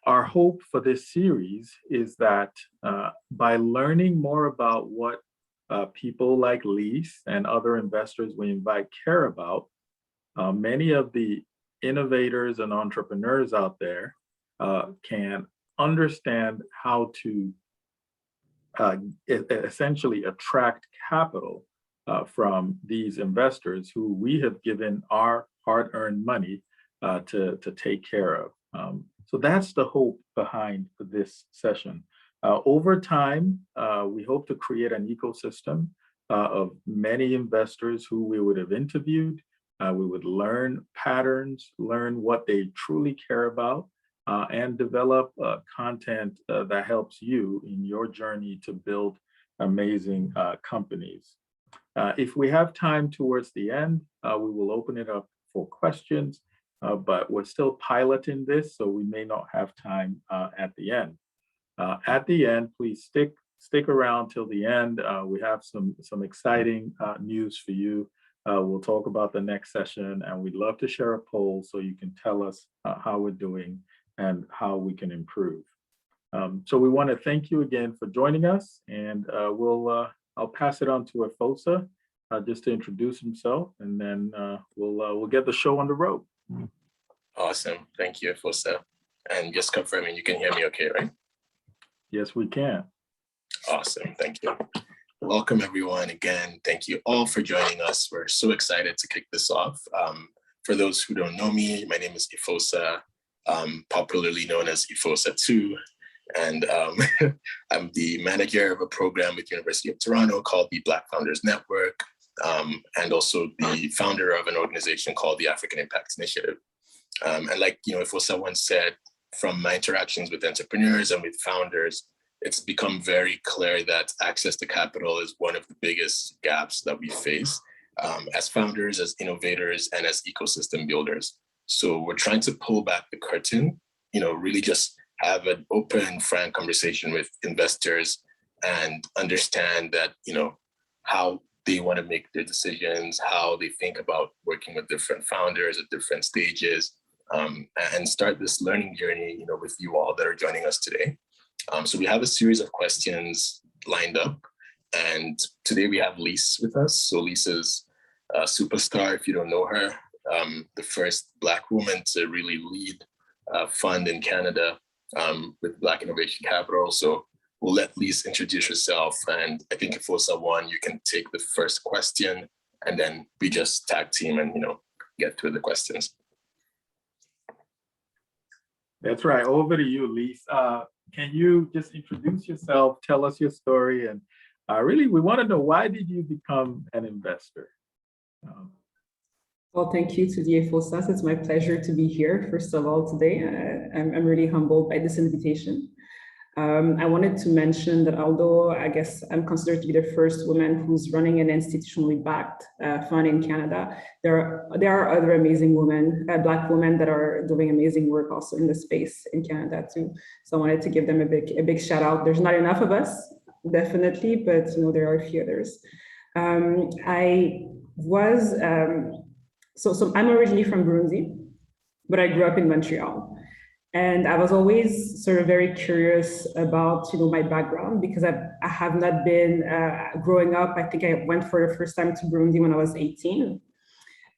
our hope for this series is that by learning more about what people like Lise and other investors we invite care about, many of the innovators and entrepreneurs out there can understand how to essentially attract capital from these investors who we have given our hard-earned money to take care of. So that's the hope behind this session. Over time, we hope to create an ecosystem of many investors who we would have interviewed. We would learn patterns, learn what they truly care about, and develop content that helps you in your journey to build amazing companies. If we have time towards the end, we will open it up for questions, but we're still piloting this, so we may not have time at the end. At the end, please stick around till the end. We have some exciting news for you. We'll talk about the next session, and we'd love to share a poll so you can tell us how we're doing and how we can improve. So we want to thank you again for joining us, and I'll pass it on to Efosa just to introduce himself, and then we'll get the show on the road. Awesome, thank you, Efosa. And just confirming, you can hear me okay, right? Yes, we can. Awesome, thank you. Welcome everyone again. Thank you all for joining us. We're so excited to kick this off. For those who don't know me, my name is Efosa, popularly known as Efosa 2. And I'm the manager of a program with University of Toronto called the Black Founders Network, and also the founder of an organization called the African Impact Initiative. And like Efosa once said, from my interactions with entrepreneurs and with founders, it's become very clear that access to capital is one of the biggest gaps that we face as founders, as innovators, and as ecosystem builders. So we're trying to pull back the curtain, really just have an open, frank conversation with investors and understand that, how they want to make their decisions, how they think about working with different founders at different stages, and start this learning journey, with you all that are joining us today. So we have a series of questions lined up, and today we have Lise with us. So Lise is a superstar, if you don't know her, the first Black woman to really lead a fund in Canada with Black Innovation Capital. So we'll let Lise introduce herself, and I think Efosa 1, you can take the first question, and then we just tag team and get through the questions. That's right. Over to you, Lise. Can you just introduce yourself, tell us your story, and really, we want to know, why did you become an investor? Well, thank you to the Efosa. It's my pleasure to be here, first of all, today. I'm really humbled by this invitation. I wanted to mention that although I guess I'm considered to be the first woman who's running an institutionally backed fund in Canada, there are other amazing women, Black women, that are doing amazing work also in the space in Canada too. So I wanted to give them a big shout out. There's not enough of us, definitely, but there are a few others. So I'm originally from Burundi, but I grew up in Montreal. And I was always sort of very curious about, my background, because I have not been growing up. I think I went for the first time to Burundi when I was 18.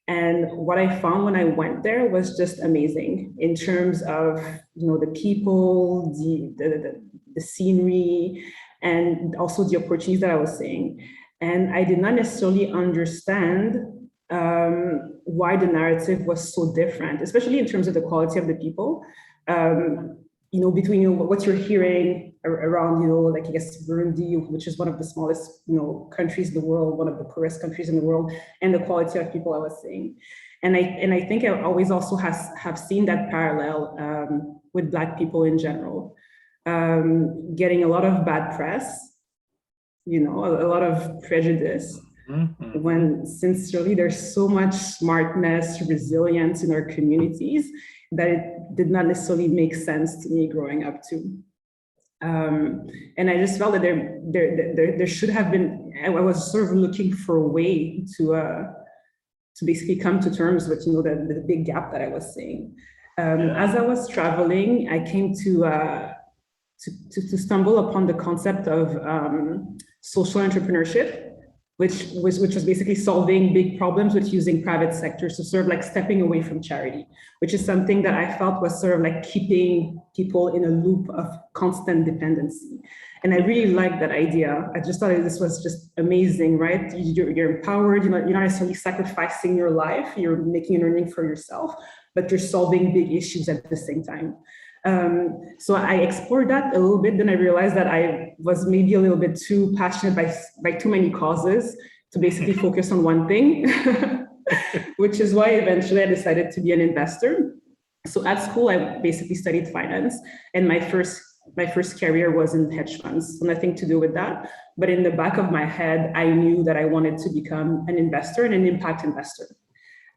And what I found when I went there was just amazing in terms of, the people, the scenery, and also the opportunities that I was seeing. And I did not necessarily understand why the narrative was so different, especially in terms of the quality of the people. Between what you're hearing around, like I guess Burundi, which is one of the smallest, countries in the world, one of the poorest countries in the world, and the quality of people I was seeing, and I think I always also have seen that parallel with Black people in general, getting a lot of bad press, a lot of prejudice. Mm-hmm. When sincerely there's so much smartness, resilience in our communities that it did not necessarily make sense to me growing up too. And I just felt that there should have been, I was sort of looking for a way to basically come to terms with, the big gap that I was seeing. As I was traveling, I came to stumble upon the concept of social entrepreneurship, which was basically solving big problems with using private sector. So sort of like stepping away from charity, which is something that I felt was sort of like keeping people in a loop of constant dependency. And I really liked that idea. I just thought this was just amazing, right? You're empowered, you're not necessarily sacrificing your life, you're making an earning for yourself, but you're solving big issues at the same time. So I explored that a little bit. Then I realized that I was maybe a little bit too passionate by too many causes to basically focus on one thing, which is why eventually I decided to be an investor. So at school, I basically studied finance, and my first career was in hedge funds, so nothing to do with that. But in the back of my head, I knew that I wanted to become an investor and an impact investor.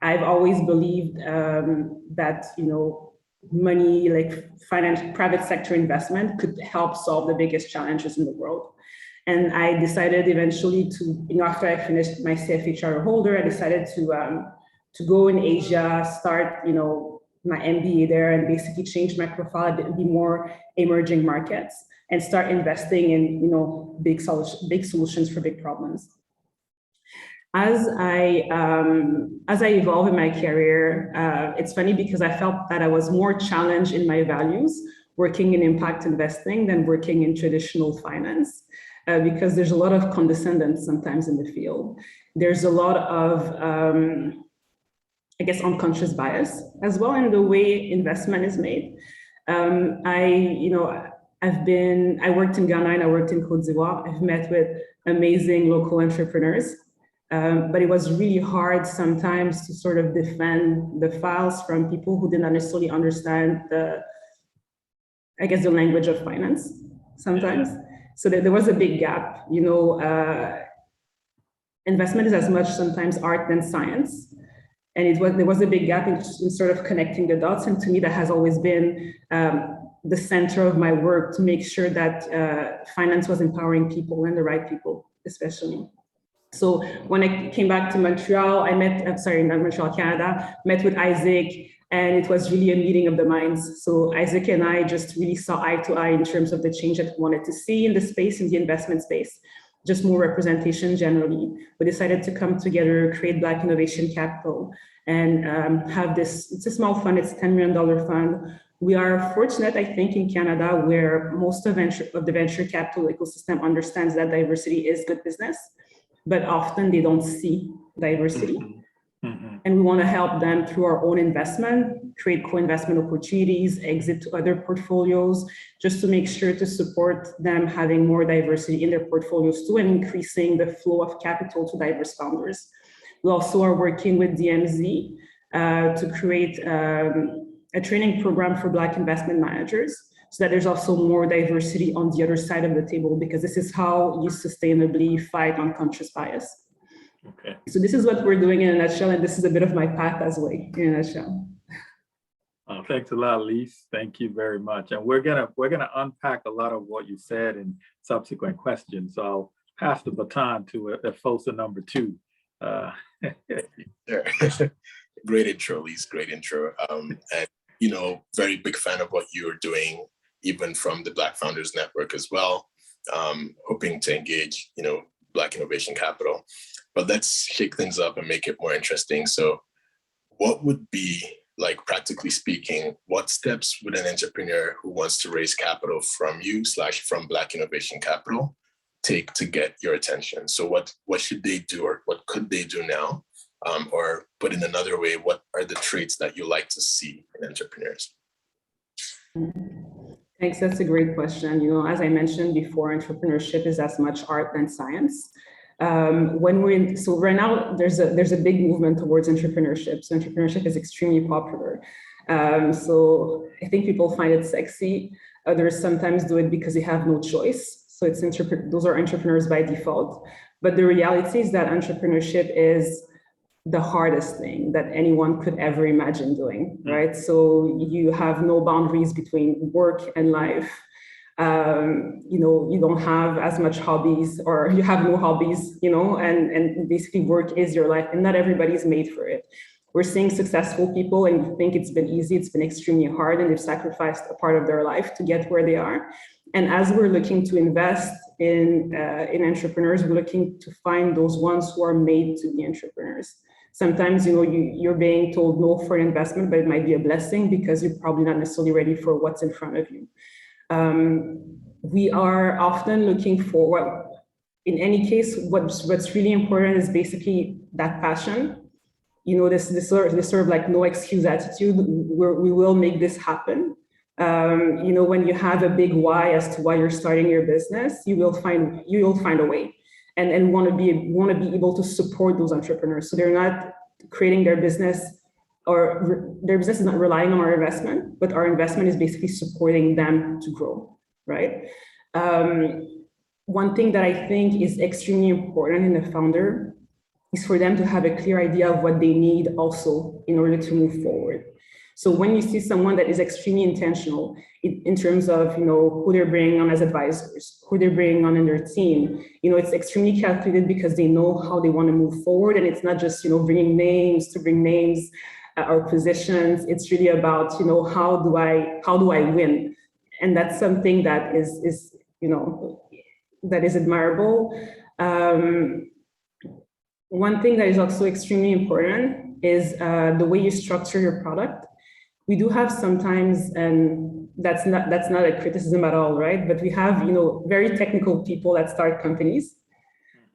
I've always believed that, money, like private sector investment, could help solve the biggest challenges in the world. And I decided eventually to, after I finished my CFA charter holder, I decided to go in Asia, start, my MBA there, and basically change my profile to be more emerging markets and start investing in, big solutions for big problems. As I evolve in my career, it's funny because I felt that I was more challenged in my values working in impact investing than working in traditional finance, because there's a lot of condescendence sometimes in the field. There's a lot of, unconscious bias as well in the way investment is made. I worked in Ghana and I worked in Côte d'Ivoire. I've met with amazing local entrepreneurs. But it was really hard sometimes to sort of defend the files from people who didn't necessarily understand the language of finance sometimes. So there was a big gap. Investment is as much sometimes art than science. And there was a big gap in sort of connecting the dots. And to me, that has always been the center of my work, to make sure that finance was empowering people, and the right people, especially. So when I came back to Montreal, Canada, met with Isaac, and it was really a meeting of the minds. So Isaac and I just really saw eye to eye in terms of the change that we wanted to see in the space, in the investment space, just more representation generally. We decided to come together, create Black Innovation Capital, and have this, it's a small fund, it's a $10 million fund. We are fortunate, I think, in Canada, where most of the venture capital ecosystem understands that diversity is good business, but often they don't see diversity. Mm-hmm. And we want to help them through our own investment, create co-investment opportunities, exit to other portfolios, just to make sure to support them having more diversity in their portfolios too, and increasing the flow of capital to diverse founders. We also are working with DMZ to create a training program for Black investment managers, so that there's also more diversity on the other side of the table, because this is how you sustainably fight unconscious bias. Okay. So this is what we're doing in a nutshell, and this is a bit of my path as well, in a nutshell. Thanks a lot, Lise. Thank you very much. And we're gonna unpack a lot of what you said in subsequent questions. So I'll pass the baton to FOSA number 2. Sure. Great intro, Lise. Great intro. And very big fan of what you're doing, even from the Black Founders Network as well. Hoping to engage, Black Innovation Capital. But let's shake things up and make it more interesting. So what would be, like, practically speaking, what steps would an entrepreneur who wants to raise capital from you / from Black Innovation Capital take to get your attention? So what should they do, or what could they do now? Or put in another way, what are the traits that you like to see in entrepreneurs? Thanks, that's a great question. As I mentioned before, entrepreneurship is as much art than science. So right now there's a big movement towards entrepreneurship. So entrepreneurship is extremely popular. So I think people find it sexy. Others sometimes do it because they have no choice. So those are entrepreneurs by default. But the reality is that entrepreneurship is the hardest thing that anyone could ever imagine doing, right? So you have no boundaries between work and life. You don't have as much hobbies, or you have no hobbies, and basically work is your life, and not everybody's made for it. We're seeing successful people and you think it's been easy, it's been extremely hard, and they've sacrificed a part of their life to get where they are. And as we're looking to invest in entrepreneurs, we're looking to find those ones who are made to be entrepreneurs. Sometimes, you're being told no for an investment, but it might be a blessing because you're probably not necessarily ready for what's in front of you. We are often looking for, well, in any case, what's really important is basically that passion. This sort of like no excuse attitude. We will make this happen. When you have a big why as to why you're starting your business, you will find a way, and want to be able to support those entrepreneurs. So they're not creating their business, or their business is not relying on our investment, but our investment is basically supporting them to grow, right? One thing that I think is extremely important in a founder is for them to have a clear idea of what they need also in order to move forward. So when you see someone that is extremely intentional in terms of, who they're bringing on as advisors, who they're bringing on in their team, it's extremely calculated because they know how they want to move forward. And it's not just, bringing names to bring names or positions. It's really about, how do I win? And that's something that is that is admirable. One thing that is also extremely important is the way you structure your product. We do have sometimes, and that's not a criticism at all, right? But we have, very technical people that start companies,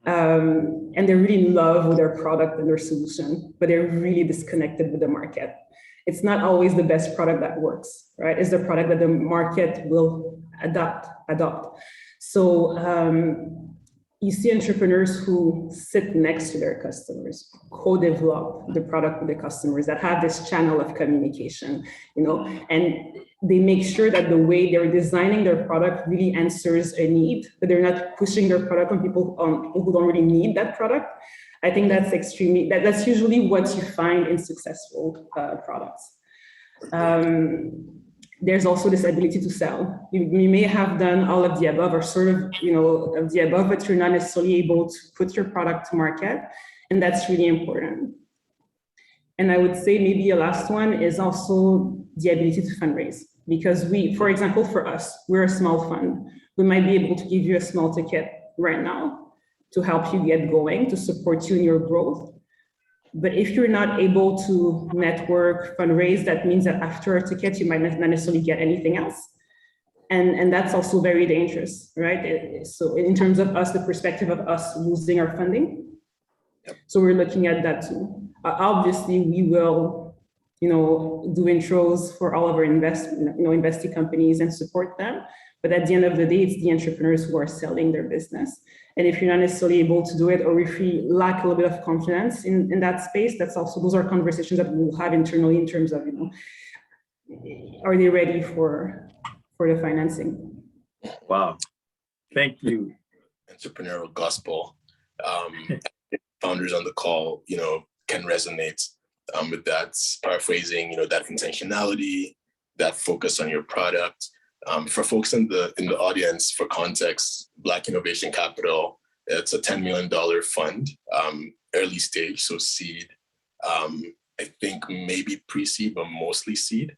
and they really in love with their product and their solution, but they're really disconnected with the market. It's not always the best product that works, right? It's the product that the market will adopt. So you see entrepreneurs who sit next to their customers, co-develop the product with the customers, that have this channel of communication, and they make sure that the way they're designing their product really answers a need, that they're not pushing their product on people who don't really need that product. I think that's that's usually what you find in successful products. There's also this ability to sell. You may have done all of the above, or sort of, of the above, but you're not necessarily able to put your product to market. And that's really important. And I would say maybe a last one is also the ability to fundraise. Because for example, for us, we're a small fund. We might be able to give you a small ticket right now to help you get going, to support you in your growth. But if you're not able to network, fundraise, that means that after a ticket, you might not necessarily get anything else. And that's also very dangerous, right? So in terms of us, the perspective of us losing our funding. So we're looking at that too. Obviously, we will, do intros for all of our investing companies and support them. But at the end of the day, it's the entrepreneurs who are selling their business. And if you're not necessarily able to do it, or if you lack a little bit of confidence in that space, those are conversations that we'll have internally in terms of, are they ready for the financing? Wow. Thank you. Entrepreneurial gospel. Founders on the call, can resonate with that, paraphrasing, that intentionality, that focus on your product. For folks in the audience, for context, Black Innovation Capital, it's a $10 million fund, early stage, so seed. I think maybe pre-seed, but mostly seed.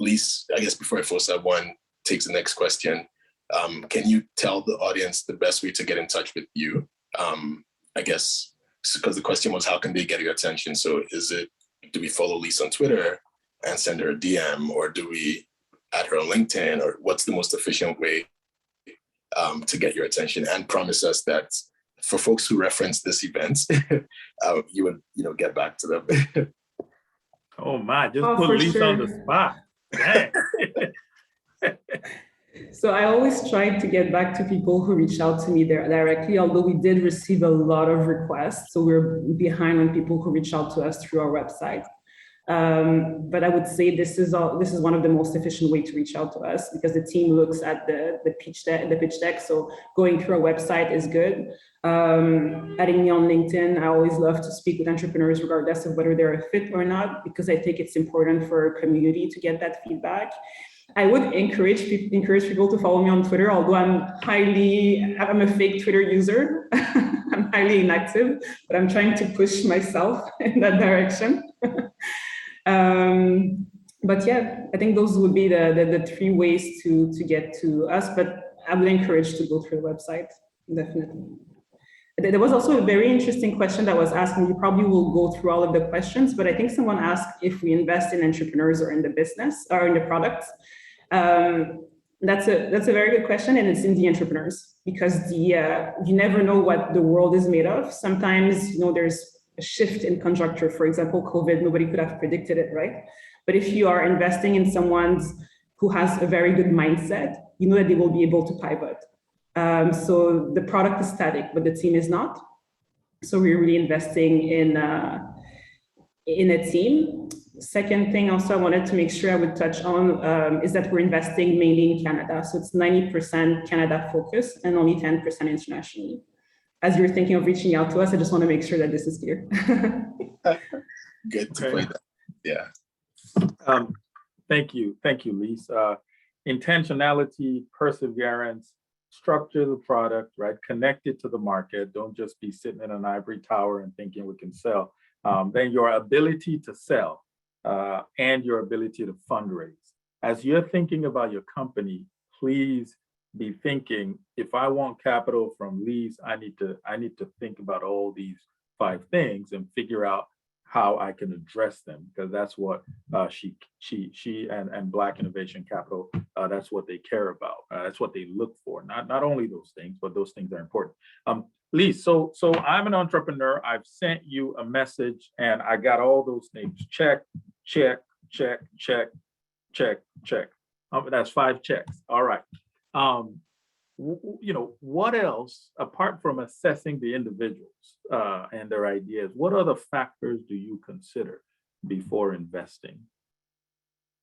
Lise, I guess before Ifosa one takes the next question, can you tell the audience the best way to get in touch with you? I guess, because the question was, how can they get your attention? So do we follow Lise on Twitter and send her a DM, or do we add her on LinkedIn, or what's the most efficient way to get your attention? And promise us that for folks who reference this event, you would, get back to them. Oh my, just put Lise on the spot. Dang. So I always try to get back to people who reach out to me there directly, although we did receive a lot of requests. So we're behind on people who reach out to us through our website. But I would say this is one of the most efficient way to reach out to us, because the team looks at the pitch deck. So going through our website is good. Adding me on LinkedIn, I always love to speak with entrepreneurs regardless of whether they're a fit or not, because I think it's important for our community to get that feedback. I would encourage people to follow me on Twitter, although I'm a fake Twitter user. I'm highly inactive, but I'm trying to push myself in that direction. But yeah, I think those would be the three ways to get to us, but I would encourage to go through the website, definitely. There was also a very interesting question that was asked, and you probably will go through all of the questions, but I think someone asked if we invest in entrepreneurs or in the business or in the products. That's a very good question, and it's in the entrepreneurs, because you never know what the world is made of. Sometimes, there's a shift in conjuncture. For example, COVID, nobody could have predicted it, right? But if you are investing in someone who has a very good mindset, you know that they will be able to pivot. So the product is static, but the team is not. So we're really investing in a team. Second thing also I wanted to make sure I would touch on is that we're investing mainly in Canada. So it's 90% Canada focus and only 10% internationally. As you're thinking of reaching out to us, I just want to make sure that this is clear. Good to play that. Yeah. Thank you, Lise. Intentionality, perseverance, structure the product, right? Connect it to the market. Don't just be sitting in an ivory tower and thinking we can sell. Then your ability to sell and your ability to fundraise. As you're thinking about your company, please be thinking, if I want capital from Lise, I need to think about all these 5 things and figure out how I can address them, because that's what she and Black Innovation Capital, that's what they care about. That's what they look for. Not only those things, but those things are important. Lise, so I'm an entrepreneur. I've sent you a message and I got all those things. Check, check, check, check, check, check. That's 5 checks. All right. What else, apart from assessing the individuals and their ideas, what other factors do you consider before investing?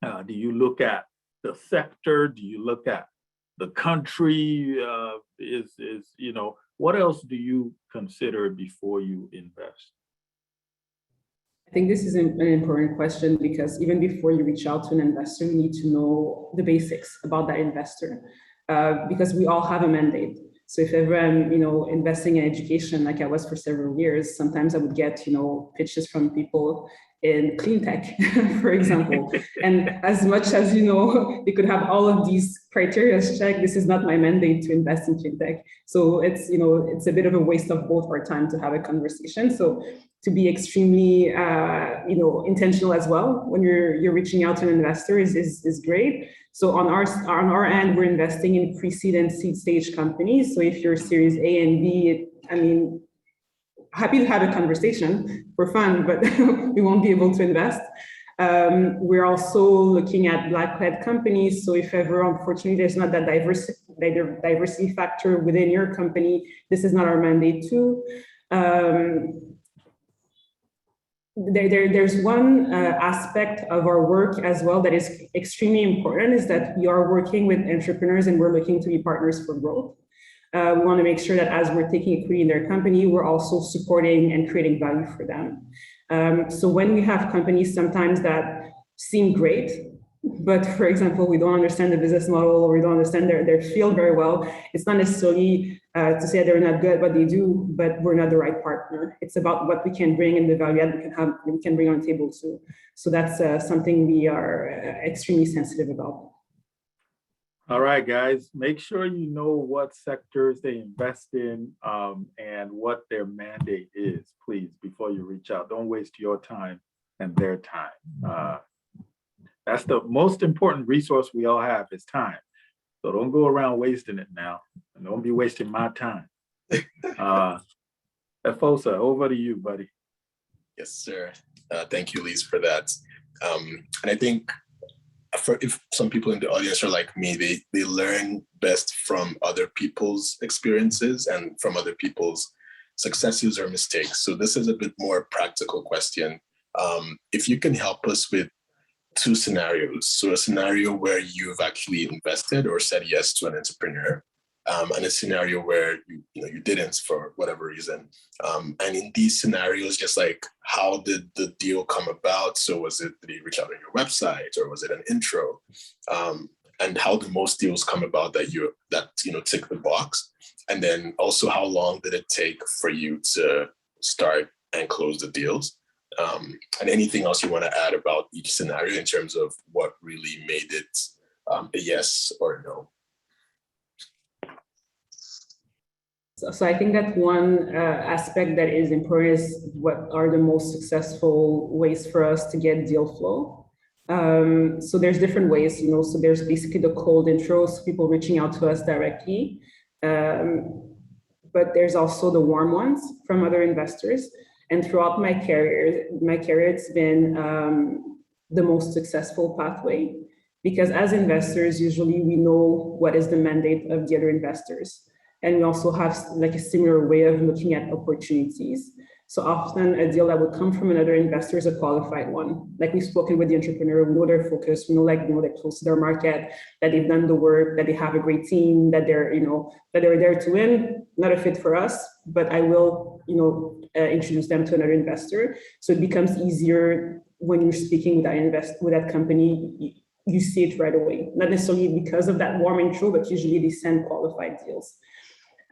Do you look at the sector? Do you look at the country? What else do you consider before you invest? I think this is an important question, because even before you reach out to an investor, you need to know the basics about that investor. Because we all have a mandate. So if ever I'm, investing in education, like I was for several years, sometimes I would get, pitches from people in clean tech, for example. And as much as, they could have all of these criteria checked, this is not my mandate to invest in clean tech. So it's, it's a bit of a waste of both our time to have a conversation. So to be extremely, intentional as well when you're reaching out to an investor is great. So on our end, we're investing in pre-seed and seed stage companies. So if you're Series A and B, happy to have a conversation for fun, but we won't be able to invest. We're also looking at Black-led companies. So if ever, unfortunately, there's not that diversity factor within your company, this is not our mandate too. There's one aspect of our work as well that is extremely important, is that we are working with entrepreneurs and we're looking to be partners for growth. We want to make sure that as we're taking equity in their company, we're also supporting and creating value for them. So when we have companies sometimes that seem great, but for example, we don't understand the business model or we don't understand their field very well, it's not necessarily to say they're not good at what they do, but we're not the right partner. It's about what we can bring and the value add we can bring on the table too. So that's something we are extremely sensitive about. All right, guys, make sure you know what sectors they invest in and what their mandate is, please, before you reach out. Don't waste your time and their time. That's the most important resource we all have, is time. So don't go around wasting it now, and don't be wasting my time. Efosa, over to you, buddy. Yes, sir. Thank you, Lise, for that. And I think if some people in the audience are like me, they learn best from other people's experiences and from other people's successes or mistakes. So this is a bit more practical question. If you can help us with 2 scenarios. So a scenario where you've actually invested or said yes to an entrepreneur, and a scenario where you didn't for whatever reason. And in these scenarios, just like, how did the deal come about? So did he reach out on your website, or was it an intro? and how do most deals come about that tick the box? And then also, how long did it take for you to start and close the deals? And anything else you want to add about each scenario in terms of what really made it a yes or no? So I think that one aspect that is important is what are the most successful ways for us to get deal flow. So there's different ways, so there's basically the cold intros, people reaching out to us directly. But there's also the warm ones from other investors. And throughout my career, it's been the most successful pathway, because as investors, usually we know what is the mandate of the other investors. And we also have like a similar way of looking at opportunities. So often a deal that would come from another investor is a qualified one. Like we've spoken with the entrepreneur, we know their focus, we know they're close to their market, that they've done the work, that they have a great team, that they're there to win. Not a fit for us, but I will, introduce them to another investor. So it becomes easier when you're speaking with that company. You see it right away, not necessarily because of that warm intro, but usually they send qualified deals.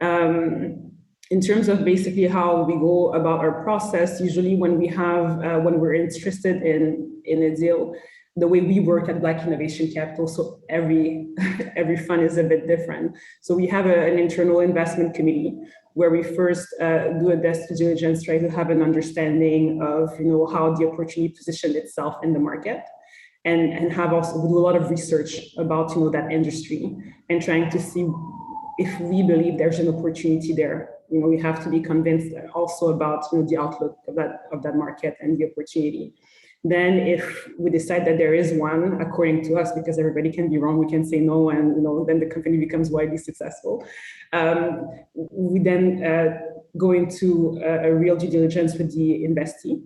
In terms of basically how we go about our process, usually when we're interested in a deal, the way we work at Black Innovation Capital, so every fund is a bit different. So we have an internal investment committee where we first do a desk due diligence, try to have an understanding of how the opportunity positioned itself in the market. And have also do a lot of research about that industry and trying to see if we believe there's an opportunity there. We have to be convinced also about the outlook of that market and the opportunity. Then if we decide that there is one, according to us, because everybody can be wrong, we can say no, and then the company becomes widely successful. We then go into a real due diligence with the investee,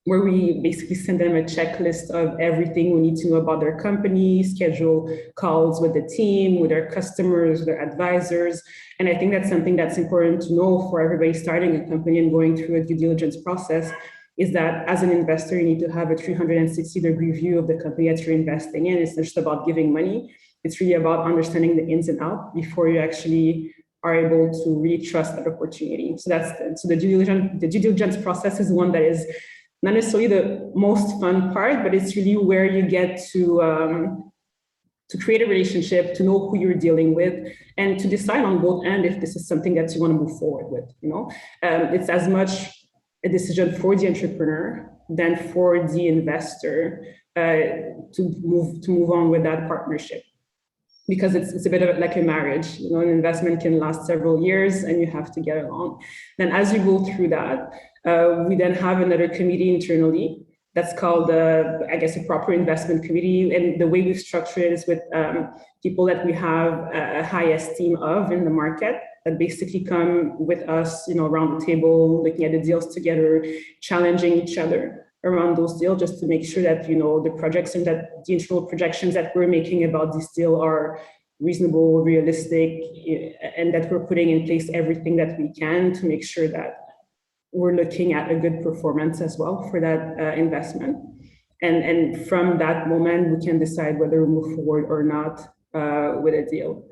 where we basically send them a checklist of everything we need to know about their company, schedule calls with the team, with their customers, their advisors. And I think that's something that's important to know for everybody starting a company and going through a due diligence process, is that as an investor, you need to have a 360-degree view of the company that you're investing in. It's not just about giving money. It's really about understanding the ins and outs before you actually are able to really trust that opportunity. So the due diligence process is one that is not necessarily the most fun part, but it's really where you get to create a relationship, to know who you're dealing with, and to decide on both ends if this is something that you want to move forward with. It's as much a decision for the entrepreneur than for the investor to move on with that partnership. Because it's a bit of like a marriage, an investment can last several years and you have to get along. Then as you go through that, we then have another committee internally that's called, I guess, a proper investment committee. And the way we've structured it is with people that we have a high esteem of in the market that basically come with us, around the table, looking at the deals together, challenging each other around those deals, just to make sure that the projects and that the internal projections that we're making about this deal are reasonable, realistic, and that we're putting in place everything that we can to make sure that we're looking at a good performance as well for that investment. And from that moment, we can decide whether we move forward or not with a deal.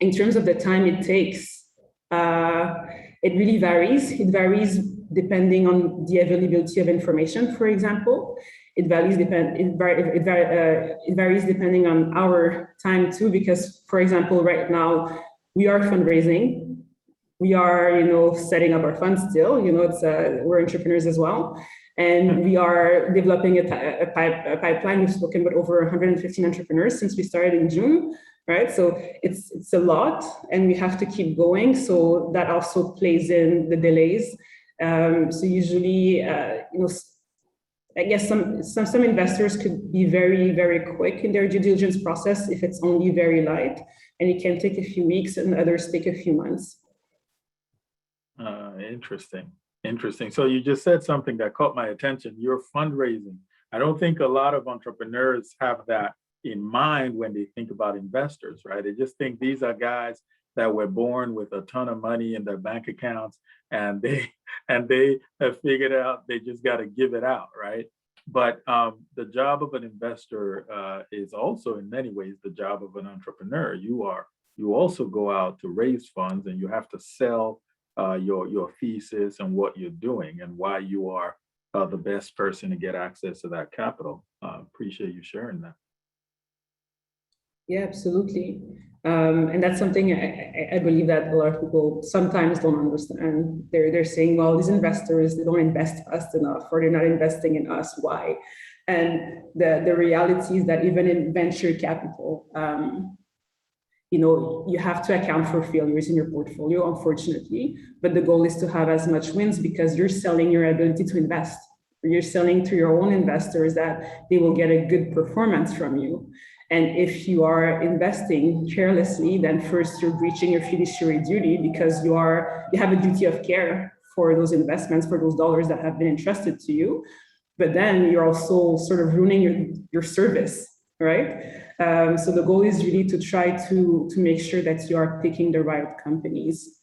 In terms of the time it takes, it really varies. It varies depending on the availability of information, for example. It varies depending on our time too, because, for example, right now, we are fundraising. We are, setting up our funds still. We're entrepreneurs as well. And we are developing a pipeline. We've spoken with over 115 entrepreneurs since we started in June, right? So it's a lot, and we have to keep going. So that also plays in the delays. So usually, I guess some investors could be very, very quick in their due diligence process if it's only very light, and it can take a few weeks, and others take a few months. Interesting. So you just said something that caught my attention. You're fundraising. I don't think a lot of entrepreneurs have that in mind when they think about investors, right? They just think these are guys that were born with a ton of money in their bank accounts, and they have figured out they just got to give it out, right? But the job of an investor is also in many ways the job of an entrepreneur. You also go out to raise funds, and you have to sell your thesis and what you're doing and why you are the best person to get access to that capital. Appreciate you sharing that. Yeah, absolutely. And that's something I believe that a lot of people sometimes don't understand. They're saying, well, these investors, they don't invest fast enough, or they're not investing in us. Why? And the reality is that even in venture capital, you have to account for failures in your portfolio, unfortunately. But the goal is to have as much wins, because you're selling your ability to invest. You're selling to your own investors that they will get a good performance from you. And if you are investing carelessly, then first you're breaching your fiduciary duty, because you have a duty of care for those investments, for those dollars that have been entrusted to you. But then you're also sort of ruining your service, right? So the goal is really to try to make sure that you are picking the right companies,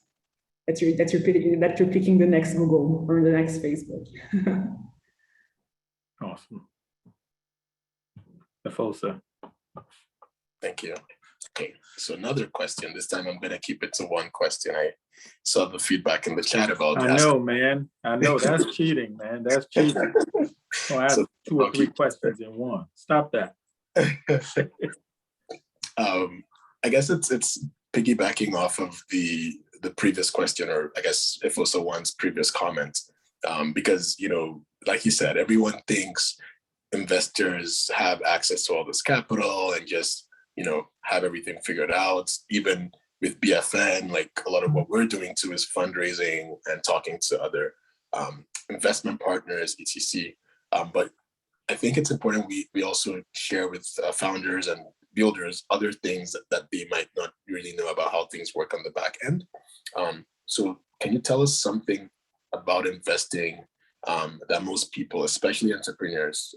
that you're picking the next Google or the next Facebook. Awesome. Efosa. Thank you. Okay, so another question. This time I'm going to keep it to one question. I saw the feedback in the chat about. I know, man. I know that's cheating, man. That's cheating. I'll ask 2 or 3 questions in one. Stop that. I guess it's piggybacking off of the previous question, or I guess if also one's previous comment, because like you said, everyone thinks investors have access to all this capital and just have everything figured out. Even with BFN, like a lot of what we're doing too is fundraising and talking to other investment partners, etc. But I think it's important we also share with founders and builders other things that they might not really know about how things work on the back end. So can you tell us something about investing that most people, especially entrepreneurs,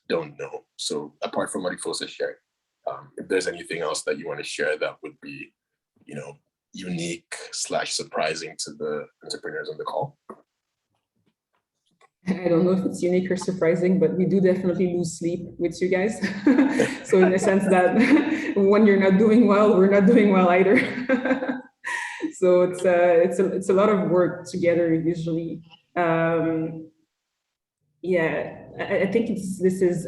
don't know? So apart from what Efosa shared, if there's anything else that you want to share that would be, unique / surprising to the entrepreneurs on the call. I don't know if it's unique or surprising, but we do definitely lose sleep with you guys. So in the sense that when you're not doing well, we're not doing well either. So it's a lot of work together usually. Yeah, I think this is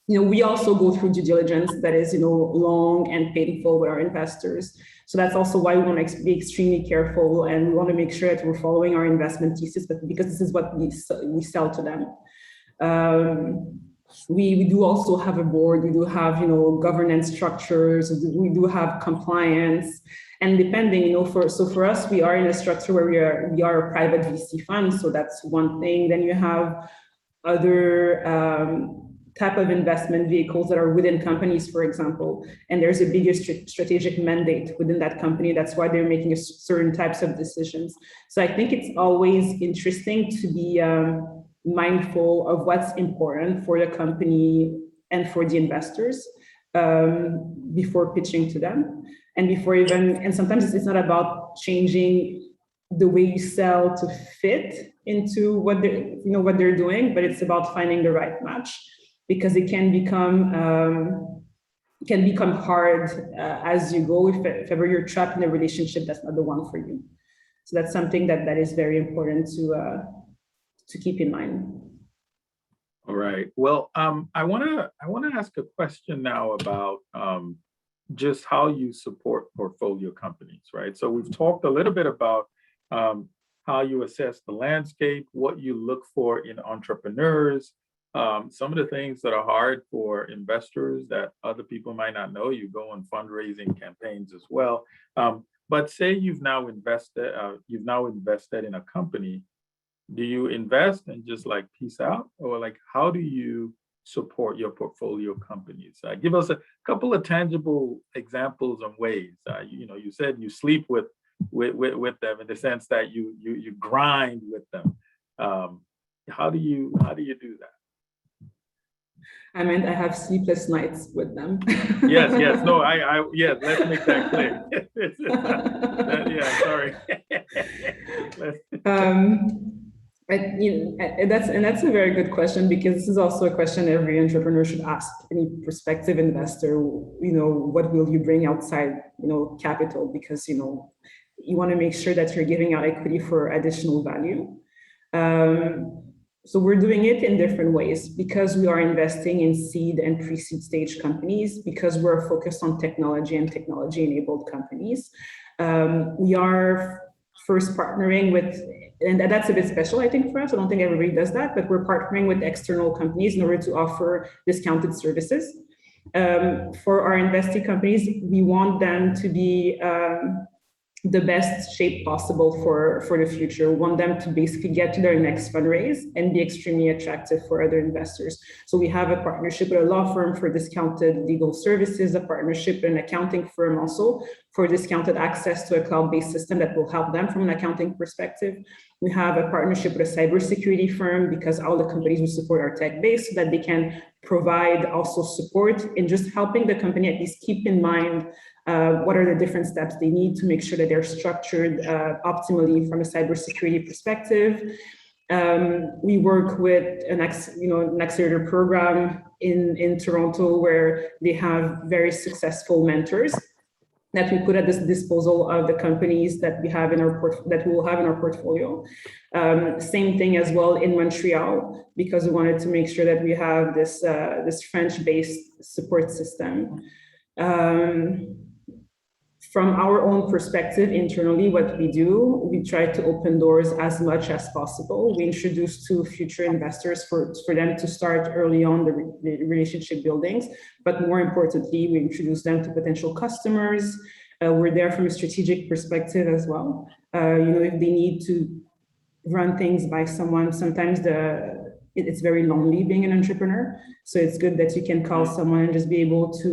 we also go through due diligence that is long and painful with our investors. So that's also why we want to be extremely careful, and we want to make sure that we're following our investment thesis, but because this is what we sell to them. We do also have a board. We do have governance structures. We do have compliance, and depending for us, we are in a structure where we are a private VC fund. So that's one thing. Then you have other type of investment vehicles that are within companies, for example, and there's a bigger strategic mandate within that company. That's why they're making certain types of decisions. So I think it's always interesting to be mindful of what's important for the company and for the investors before pitching to them, and sometimes it's not about changing the way you sell to fit into what they're doing, but it's about finding the right match. Because it can become hard as you go if ever you're trapped in a relationship that's not the one for you. So that's something that is very important to keep in mind. All right. Well, I want to ask a question now about just how you support portfolio companies, right? So we've talked a little bit about how you assess the landscape, what you look for in entrepreneurs. Some of the things that are hard for investors that other people might not know. You go on fundraising campaigns as well. But say you've now invested in a company. Do you invest and just like peace out, or like how do you support your portfolio companies? Give us a couple of tangible examples and ways. You said you sleep with them in the sense that you grind with them. How do you do that? I meant I have sleepless nights with them. Yes. No, yes, let's make that clear. Sorry. That's a very good question, because this is also a question every entrepreneur should ask any prospective investor. What will you bring outside, capital? Because you want to make sure that you're giving out equity for additional value. So we're doing it in different ways, because we are investing in seed and pre-seed stage companies, because we're focused on technology and technology-enabled companies. We are first partnering with, and that's a bit special, I think, for us. I don't think everybody does that, but we're partnering with external companies in order to offer discounted services. For our investee companies, we want them to be the best shape possible for the future. We want them to basically get to their next fundraise and be extremely attractive for other investors. So we have a partnership with a law firm for discounted legal services, a partnership with an accounting firm also for discounted access to a cloud-based system that will help them from an accounting perspective. We have a partnership with a cybersecurity firm, because all the companies will support our tech base, so that they can provide also support in just helping the company at least keep in mind what are the different steps they need to make sure that they're structured optimally from a cybersecurity perspective. We work with an accelerator program in Toronto, where they have very successful mentors that we put at the disposal of the companies that we have in our portfolio. Same thing as well in Montreal, because we wanted to make sure that we have this French-based support system. From our own perspective internally, what we do, we try to open doors as much as possible. We introduce to future investors for them to start early on the relationship buildings, but more importantly, we introduce them to potential customers. We're there from a strategic perspective as well. If they need to run things by someone, sometimes it's very lonely being an entrepreneur. So it's good that you can call someone and just be able to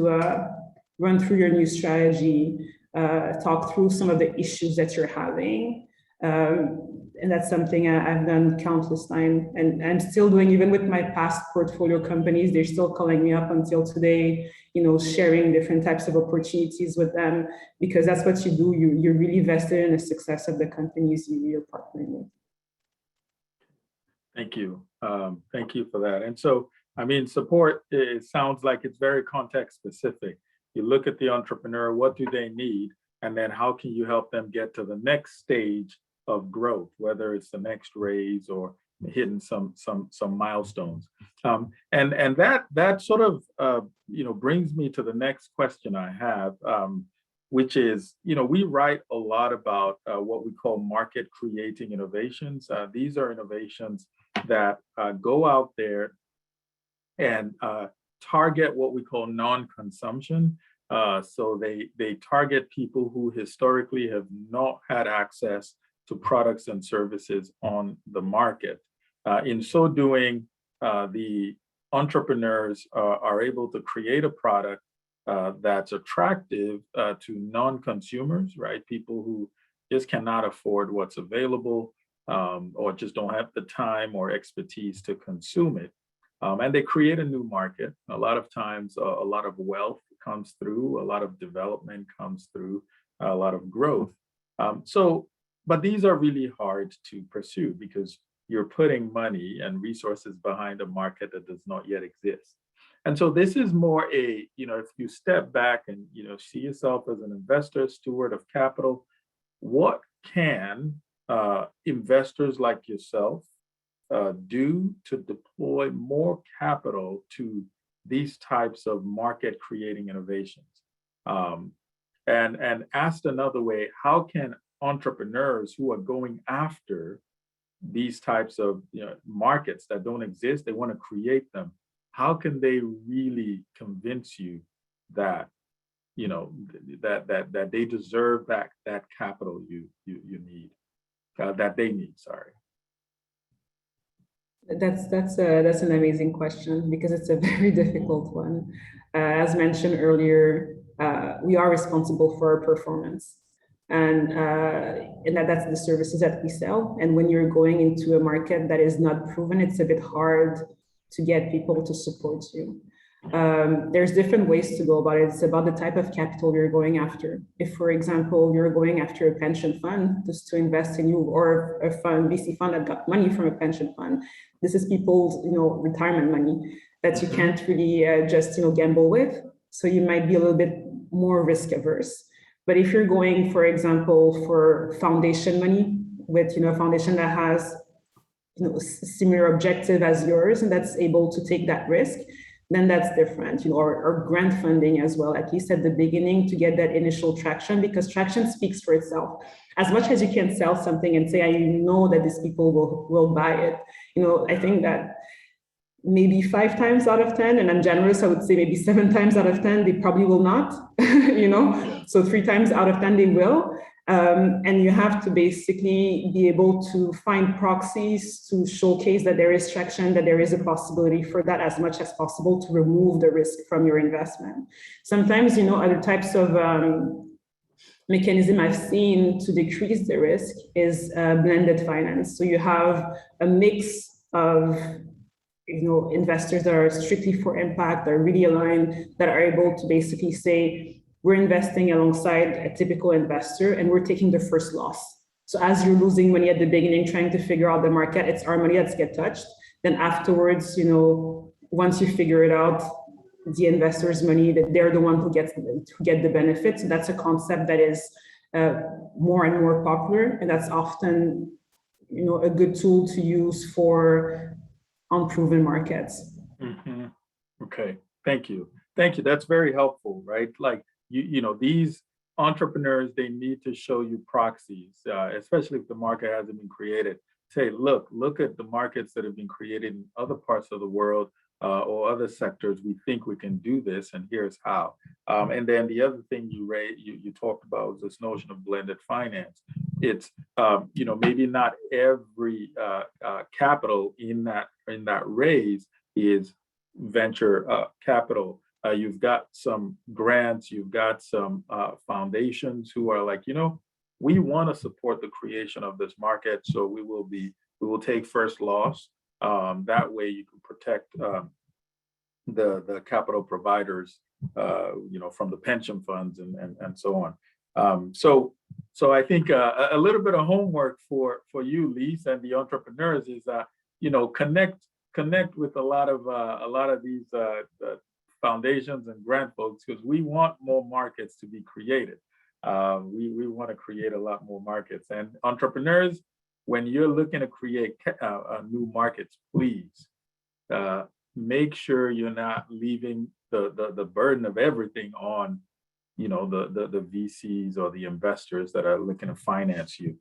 run through your new strategy, talk through some of the issues that you're having. And that's something I've done countless times, and I'm still doing, even with my past portfolio companies. They're still calling me up until today, sharing different types of opportunities with them, because that's what you do. You're really vested in the success of the companies you're partnering with. Thank you. Thank you for that. And so, support, it sounds like it's very context specific. You look at the entrepreneur, what do they need? And then how can you help them get to the next stage of growth, whether it's the next raise or hitting some milestones. And that sort of brings me to the next question I have, which is, we write a lot about what we call market creating innovations. These are innovations that go out there and target what we call non-consumption. So they target people who historically have not had access to products and services on the market. In so doing, the entrepreneurs are able to create a product that's attractive to non-consumers, right? People who just cannot afford what's available, or just don't have the time or expertise to consume it. And they create a new market. A lot of times, a lot of wealth comes through, a lot of development comes through, a lot of growth. But these are really hard to pursue because you're putting money and resources behind a market that does not yet exist. And so this is more if you step back and, see yourself as an investor, steward of capital, what can investors like yourself do to deploy more capital to these types of market creating innovations? And asked another way, how can entrepreneurs who are going after these types of markets that don't exist, they want to create them, how can they really convince you that that they deserve that capital you need, that they need? Sorry. That's an amazing question, because it's a very difficult one. As mentioned earlier, we are responsible for our performance, and that's the services that we sell. And when you're going into a market that is not proven, it's a bit hard to get people to support you. There's different ways to go about it. It's about the type of capital you're going after. If, for example, you're going after a pension fund just to invest in you, or a fund, VC fund that got money from a pension fund, this is people's, retirement money that you can't really just, gamble with. So you might be a little bit more risk averse. But if you're going, for example, for foundation money with, a foundation that has, similar objective as yours and that's able to take that risk, then that's different, or grant funding as well, at least at the beginning, to get that initial traction, because traction speaks for itself. As much as you can sell something and say, I know that these people will buy it, I think that maybe 5 times out of 10, and I'm generous, I would say maybe 7 times out of 10, they probably will not, so 3 times out of 10, they will. And you have to basically be able to find proxies to showcase that there is traction, that there is a possibility for that as much as possible to remove the risk from your investment. Sometimes, other types of mechanism I've seen to decrease the risk is blended finance. So you have a mix of investors that are strictly for impact, that are really aligned, that are able to basically say, we're investing alongside a typical investor and we're taking the first loss. So as you're losing money at the beginning, trying to figure out the market, it's our money that's get touched. Then afterwards, once you figure it out, the investor's money, that they're the one who get the benefit. So that's a concept that is more and more popular. And that's often, a good tool to use for unproven markets. Mm-hmm. Okay, thank you. That's very helpful, right? Like, these entrepreneurs, they need to show you proxies, especially if the market hasn't been created. Say, look at the markets that have been created in other parts of the world or other sectors. We think we can do this, and here's how. And then the other thing you talked about was this notion of blended finance. It's maybe not every capital in that raise is venture capital. You've got some grants, you've got some foundations who are like, we want to support the creation of this market, so we will take first loss. That way you can protect the capital providers, from the pension funds and so on. So I think a little bit of homework for you, Lise, and the entrepreneurs is connect with a lot of these foundations and grant folks, because we want more markets to be created. We want to create a lot more markets. And entrepreneurs, when you're looking to create new markets, please make sure you're not leaving the burden of everything on the VCs or the investors that are looking to finance you.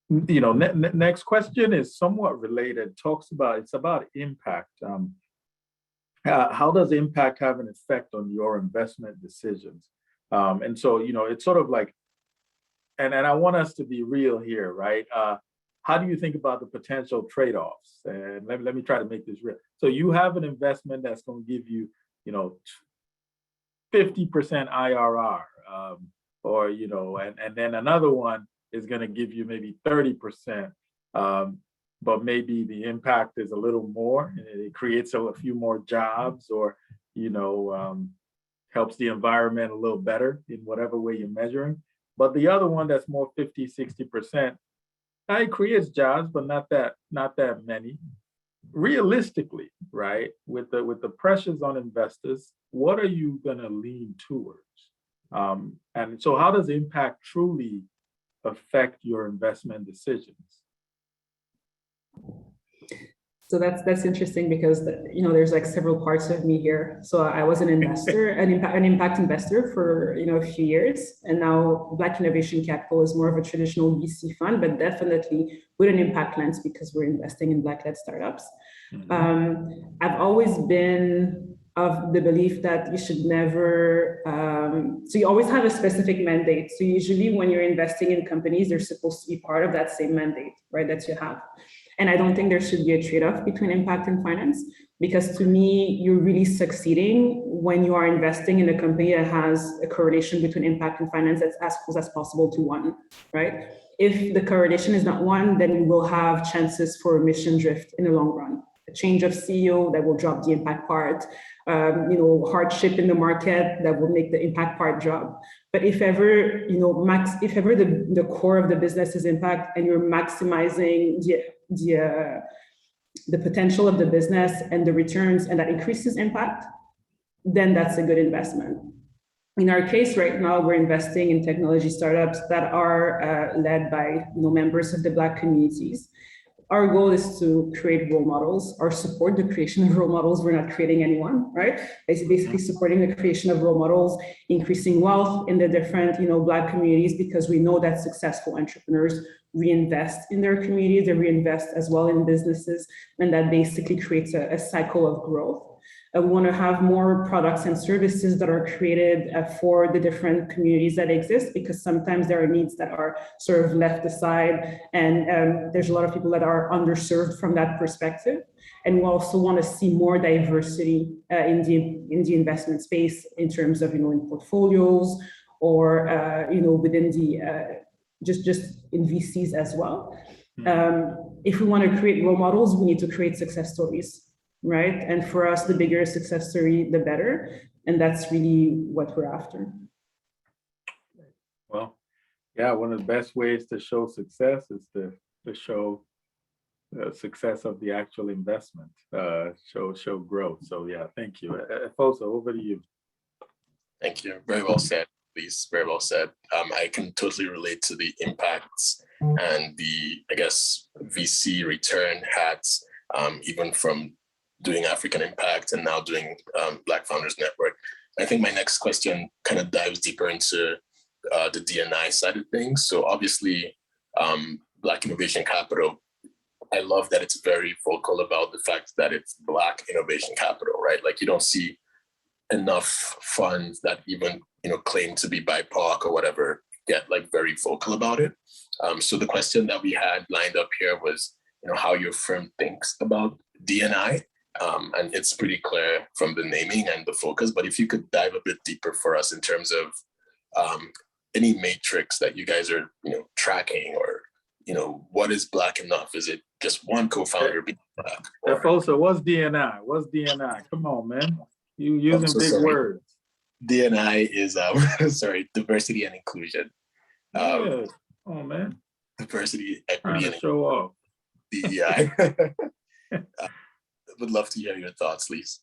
Next question is somewhat related. It's about impact. How does impact have an effect on your investment decisions? And so, it's sort of like, and I want us to be real here, right? How do you think about the potential trade-offs? And let me try to make this real. So you have an investment that's going to give you, 50% IRR, and then another one is going to give you maybe 30%. But maybe the impact is a little more, and it creates a few more jobs, or helps the environment a little better in whatever way you're measuring. But the other one that's more 50-60%, it creates jobs, but not that many. Realistically, right, with the pressures on investors, what are you going to lean towards? And so how does impact truly affect your investment decisions? So that's interesting because there's like several parts of me here. So I was an investor, an impact investor for a few years, and now Black Innovation Capital is more of a traditional VC fund, but definitely with an impact lens because we're investing in Black-led startups. Mm-hmm. I've always been of the belief that you should never. So you always have a specific mandate. So usually when you're investing in companies, they're supposed to be part of that same mandate, right? That you have. And I don't think there should be a trade-off between impact and finance, because to me, you're really succeeding when you are investing in a company that has a correlation between impact and finance that's as close as possible to 1, right? If the correlation is not 1, then you will have chances for mission drift in the long run. A change of CEO that will drop the impact part, hardship in the market that will make the impact part drop. But if ever, if ever the core of the business is impact and you're maximizing the potential of the business and the returns, and that increases impact, then that's a good investment. In our case right now, we're investing in technology startups that are led by members of the Black communities. Our goal is to create role models or support the creation of role models. We're not creating anyone, right? It's basically supporting the creation of role models, increasing wealth in the different, Black communities, because we know that successful entrepreneurs reinvest in their communities, they reinvest as well in businesses, and that basically creates a cycle of growth. We want to have more products and services that are created for the different communities that exist, because sometimes there are needs that are sort of left aside, and there's a lot of people that are underserved from that perspective. And we also want to see more diversity in the investment space in terms of in portfolios or within the just in VCs as well. If we want to create role models, we need to create success stories. Right. And for us, the bigger success story, the better. And that's really what we're after. Well, yeah, one of the best ways to show success is to show the success of the actual investment, show growth. So yeah, thank you. Efosa, over to you. Thank you. Very well said, Lise. Very well said. I can totally relate to the impacts and the, I guess, VC return hats, even from doing African Impact and now doing Black Founders Network. I think my next question kind of dives deeper into the D&I side of things. So obviously, Black Innovation Capital, I love that it's very vocal about the fact that it's Black innovation capital, right? Like you don't see enough funds that even, claim to be BIPOC or whatever get like very vocal about it. So the question that we had lined up here was, how your firm thinks about D&I. And it's pretty clear from the naming and the focus, but if you could dive a bit deeper for us in terms of any matrix that you guys are, tracking, or, what is Black enough? Is it just one co-founder being Black? Efosa, what's D&I? What's D&I? Come on, man. You using big words. D&I is, diversity and inclusion. Yeah. Oh, man. Diversity, equity, and show off. DEI. Would love to hear your thoughts, Lise.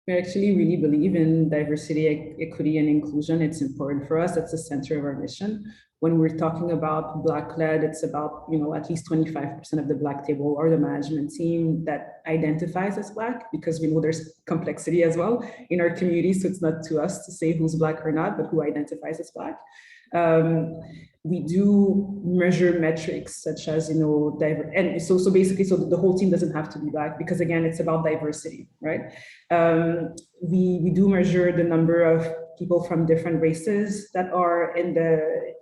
We actually really believe in diversity, equity, and inclusion. It's important for us. That's the center of our mission. When we're talking about Black-led, it's about at least 25% of the Black table or the management team that identifies as Black, because we know there's complexity as well in our community. So it's not to us to say who's Black or not, but who identifies as Black. We do measure metrics such as, and so basically, so the whole team doesn't have to be Black, because again, it's about diversity, right? We do measure the number of people from different races that are in the,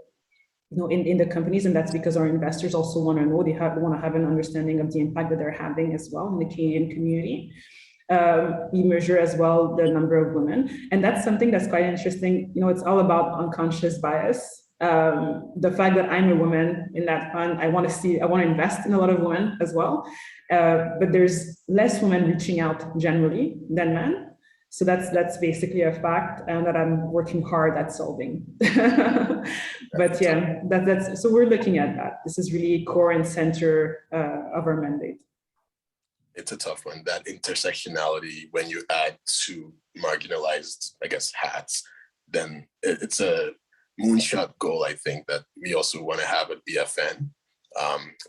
in the companies, and that's because our investors also want to know, want to have an understanding of the impact that they're having as well in the Canadian community. We measure as well the number of women, and that's something that's quite interesting. It's all about unconscious bias. The fact that I'm a woman in that fund, I want to invest in a lot of women as well. But there's less women reaching out generally than men. So that's basically a fact, and that I'm working hard at solving. But yeah, that's so we're looking at that. This is really core and center of our mandate. It's a tough one, that intersectionality. When you add to marginalized, I guess, hats, then it's a moonshot goal, I think, that we also want to have at BFN.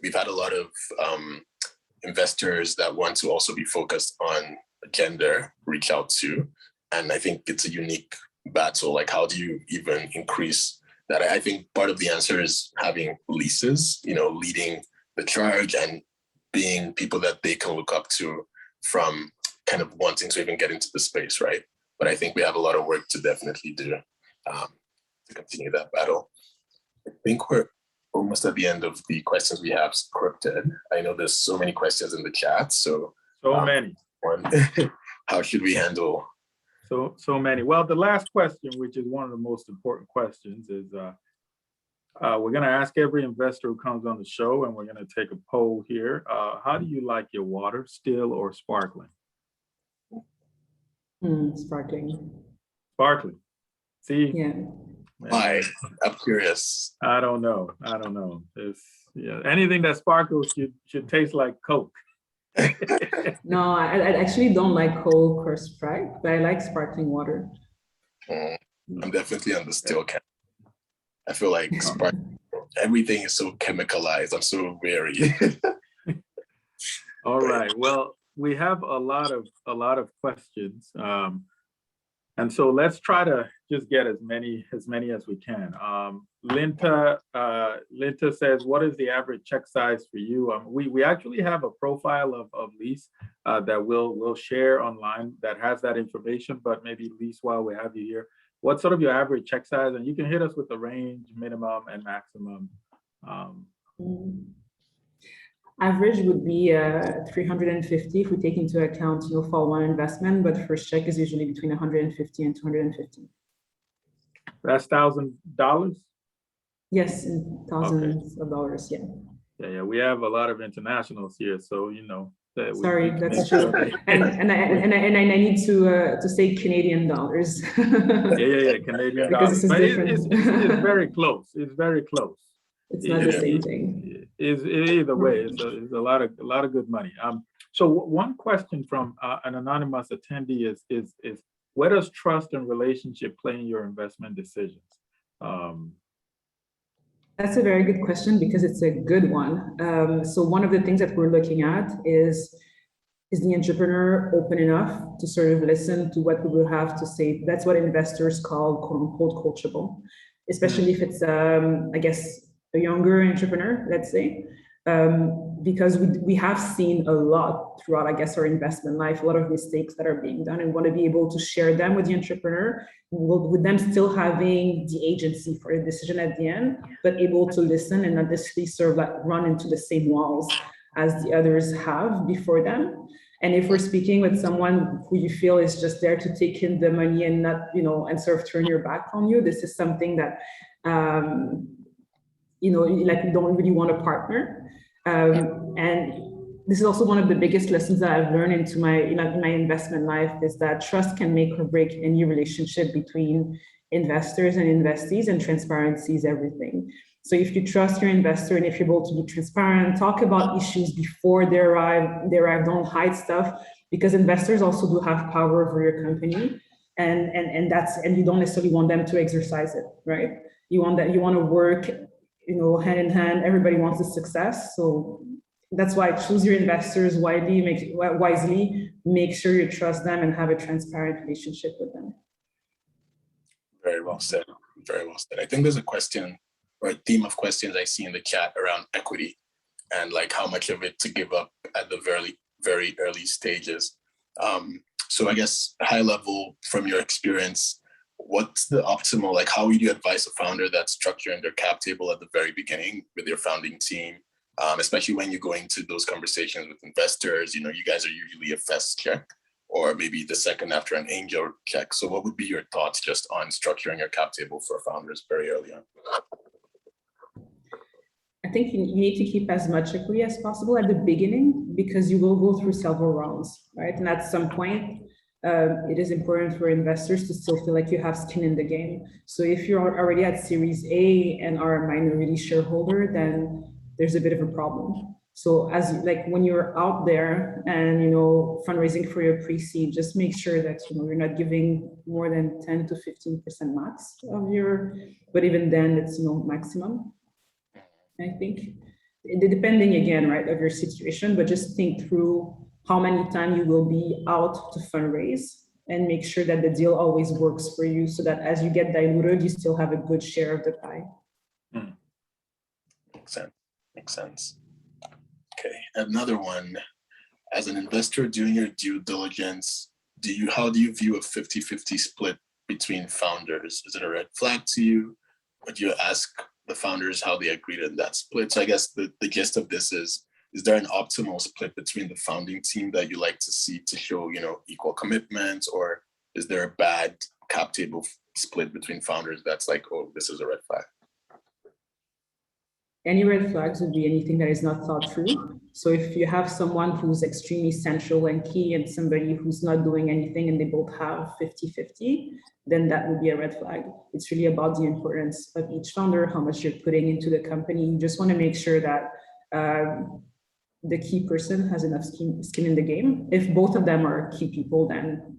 We've had a lot of investors that want to also be focused on gender reach out to, and I think it's a unique battle. Like, how do you even increase that? I think part of the answer is having Lises, leading the charge and being people that they can look up to from kind of wanting to even get into the space, right? But I think we have a lot of work to definitely do to continue that battle. I think we're almost at the end of the questions we have scripted. I know there's so many questions in the chat, so many. How should we handle? So many. Well, the last question, which is one of the most important questions, is we're going to ask every investor who comes on the show, and we're going to take a poll here. How do you like your water, still or sparkling? Sparkling. Sparkling. See, Yeah. Why? I'm curious. I don't know. It's anything that sparkles should taste like Coke. No, I actually don't like Coke or Sprite, but I like sparkling water. I'm definitely on the still can. I feel like everything is so chemicalized. I'm so wary. All right. Well, we have a lot of questions, and so let's try to just get as many as we can. Linta says, "What is the average check size for you?" We actually have a profile of Lise that we'll share online that has that information. But maybe Lise, while we have you here, what's sort of your average check size? And you can hit us with the range, minimum and maximum. Average would be 350 if we take into account, for one investment, but first check is usually between 150 and 250. That's $1,000. Yes, in thousands of dollars. Yeah. Yeah. We have a lot of internationals here, so that Sorry, we that's true. And I need to say Canadian dollars. Yeah, Canadian Because dollars. this is But different. it's very close. It's very close. It's not the same thing. Either way, it's a lot of good money. So one question from an anonymous attendee is where does trust and relationship play in your investment decisions? That's a very good question because it's a good one. So one of the things that we're looking at is the entrepreneur open enough to sort of listen to what we will have to say? That's what investors call quote unquote coachable, especially if it's, I guess, a younger entrepreneur, let's say, because we have seen a lot throughout, I guess, our investment life, a lot of mistakes that are being done, and want to be able to share them with the entrepreneur, with them still having the agency for the decision at the end, but able to listen and not necessarily sort of like run into the same walls as the others have before them. And if we're speaking with someone who you feel is just there to take in the money and not, and sort of turn your back on you, this is something that, like we don't really want to partner. And this is also one of the biggest lessons that I've learned into my investment life is that trust can make or break any relationship between investors and investees, and transparency is everything. So if you trust your investor and if you're able to be transparent, talk about issues before they arrive, don't hide stuff, because investors also do have power over your company, and you don't necessarily want them to exercise it, right? You want to work, hand in hand. Everybody wants the success, so that's why choose your investors wisely. Make sure you trust them and have a transparent relationship with them. Very well said. Very well said. I think there's a question or a theme of questions I see in the chat around equity and like how much of it to give up at the very, very early stages. So I guess high level from your experience, what's the optimal, like how would you advise a founder that's structuring their cap table at the very beginning with your founding team, especially when you're going to those conversations with investors? You guys are usually a first check or maybe the second after an angel check. So what would be your thoughts just on structuring your cap table for founders very early on? I think you need to keep as much equity as possible at the beginning because you will go through several rounds, right? And at some point, it is important for investors to still feel like you have skin in the game. So if you're already at Series A and are a minority shareholder, then there's a bit of a problem. So when you're out there and fundraising for your pre-seed, just make sure that you're not giving more than 10 to 15% max of but even then it's maximum. I think, depending again, right, of your situation, but just think through how many times you will be out to fundraise and make sure that the deal always works for you so that as you get diluted, you still have a good share of the pie. Makes sense. Okay, another one. As an investor doing your due diligence, how do you view a 50-50 split between founders? Is it a red flag to you? Would you ask the founders how they agreed on that split? So I guess the gist of this is there an optimal split between the founding team that you like to see to show, equal commitment, or is there a bad cap table split between founders that's like, oh, this is a red flag? Any red flags would be anything that is not thought through. So if you have someone who's extremely central and key and somebody who's not doing anything and they both have 50-50, then that would be a red flag. It's really about the importance of each founder, how much you're putting into the company. You just want to make sure that the key person has enough skin in the game. If both of them are key people, then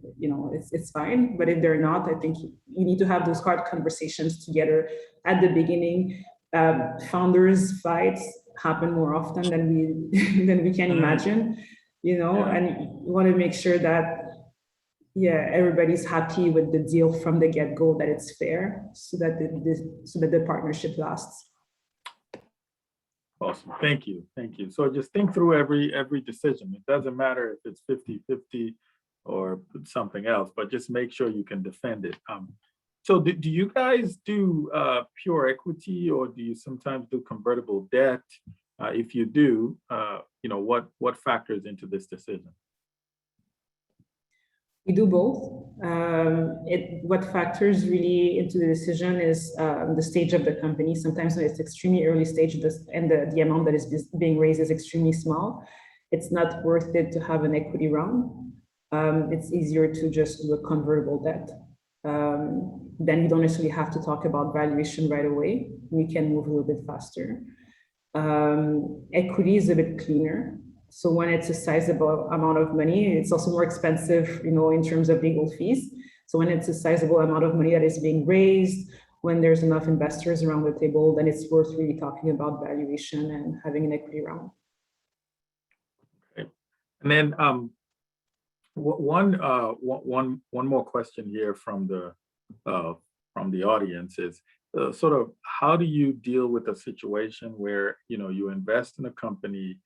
it's fine. But if they're not, I think you need to have those hard conversations together at the beginning. Founders fights happen more often than we can imagine, and you want to make sure that everybody's happy with the deal from the get-go, that it's fair, so that the partnership lasts. Awesome. Thank you. So just think through every decision. It doesn't matter if it's 50-50 or something else, but just make sure you can defend it. So do you guys do pure equity, or do you sometimes do convertible debt? If you do, what factors into this decision? We do both. What factors really into the decision is the stage of the company. Sometimes when it's extremely early stage and the amount that is being raised is extremely small, it's not worth it to have an equity round. It's easier to just do a convertible debt. Then you don't necessarily have to talk about valuation right away. We can move a little bit faster. Equity is a bit cleaner. So when it's a sizable amount of money, it's also more expensive, in terms of legal fees. So when it's a sizable amount of money that is being raised, when there's enough investors around the table, then it's worth really talking about valuation and having an equity round. Okay. And then one more question here from the audience is sort of, how do you deal with a situation where you invest in a company,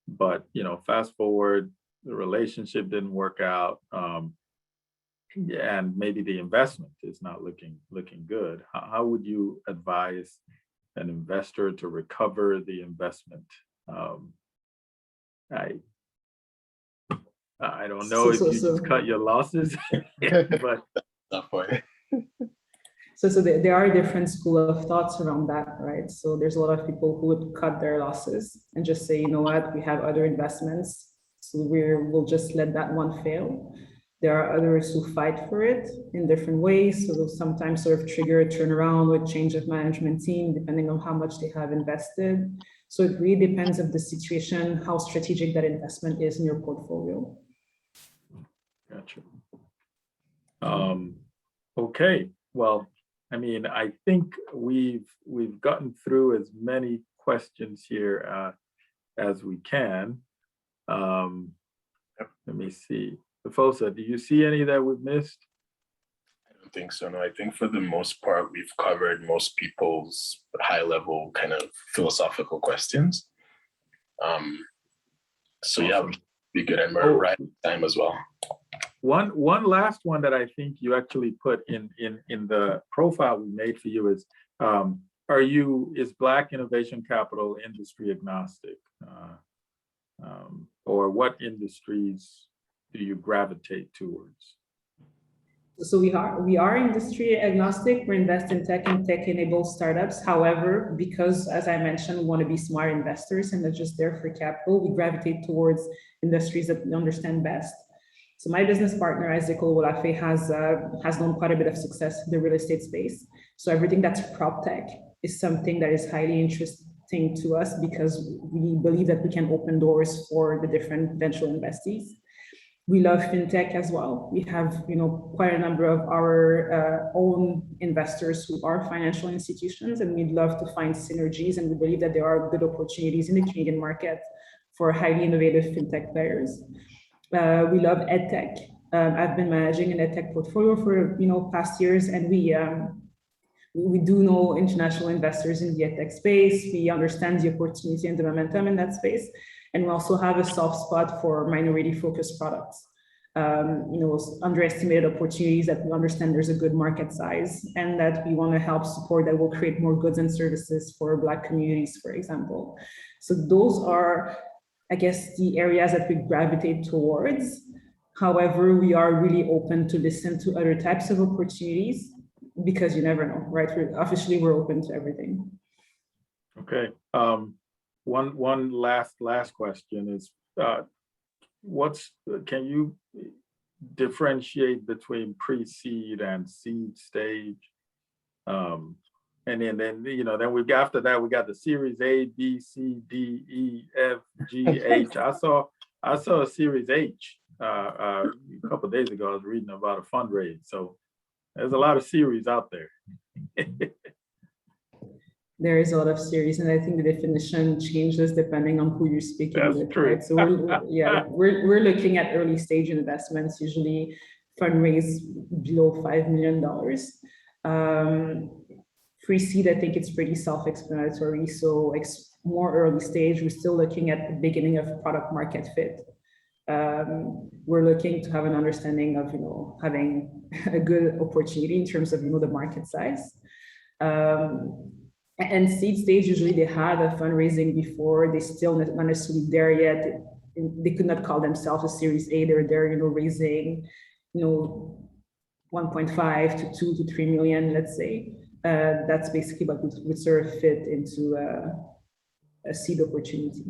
but fast forward, the relationship didn't work out, and maybe the investment is not looking good? How would you advise an investor to recover the investment? I don't know if you just cut your losses, but So there are different school of thoughts around that, right? So there's a lot of people who would cut their losses and just say, you know what, we have other investments, so we'll just let that one fail. There are others who fight for it in different ways. So they'll sometimes sort of trigger a turnaround with change of management team, depending on how much they have invested. So it really depends on the situation, how strategic that investment is in your portfolio. Gotcha. Okay. Well, I think we've gotten through as many questions here as we can. Let me see. Fosa, do you see any that we've missed? I don't think so. No, I think for the most part, we've covered most people's high-level kind of philosophical questions. So yeah, be good, and we're right on time as well. One last one that I think you actually put in the profile we made for you is, is Black Innovation Capital industry agnostic? Or what industries do you gravitate towards? So we are industry agnostic. We invest in tech and tech-enabled startups. However, because as I mentioned, we want to be smart investors and not just there for capital, we gravitate towards industries that we understand best. So my business partner, Isaac Olwolafe, has done quite a bit of success in the real estate space. So everything that's prop tech is something that is highly interesting to us because we believe that we can open doors for the different potential investees. We love fintech as well. We have, quite a number of our own investors who are financial institutions, and we'd love to find synergies. And we believe that there are good opportunities in the Canadian market for highly innovative fintech players. We love edtech. I've been managing an edtech portfolio for past years, and we do know international investors in the edtech space. We understand the opportunity and the momentum in that space, and we also have a soft spot for minority-focused products. Underestimated opportunities that we understand there's a good market size, and that we want to help support that will create more goods and services for Black communities, for example. So those are, I guess, the areas that we gravitate towards. However, we are really open to listen to other types of opportunities because you never know, right? Officially, we're open to everything. Okay. one last question is, can you differentiate between pre-seed and seed stage? And then then we got, after that we got the series A, B, C, D, E, F, G, H. I saw a series H a couple of days ago. I was reading about a fundraise. So there's a lot of series out there. There is a lot of series, and I think the definition changes depending on who you're speaking That's with. true. Right? So we're looking at early stage investments, usually fundraise below $5 million. Pre-seed, I think it's pretty self-explanatory. So more early stage, we're still looking at the beginning of product market fit. We're looking to have an understanding of having a good opportunity in terms of the market size. And seed stage, usually they had a fundraising before, they still not necessarily there yet. They could not call themselves a series A. They're there, raising, 1.5 to 2 to 3 million, let's say. That's basically what would sort of fit into a seed opportunity.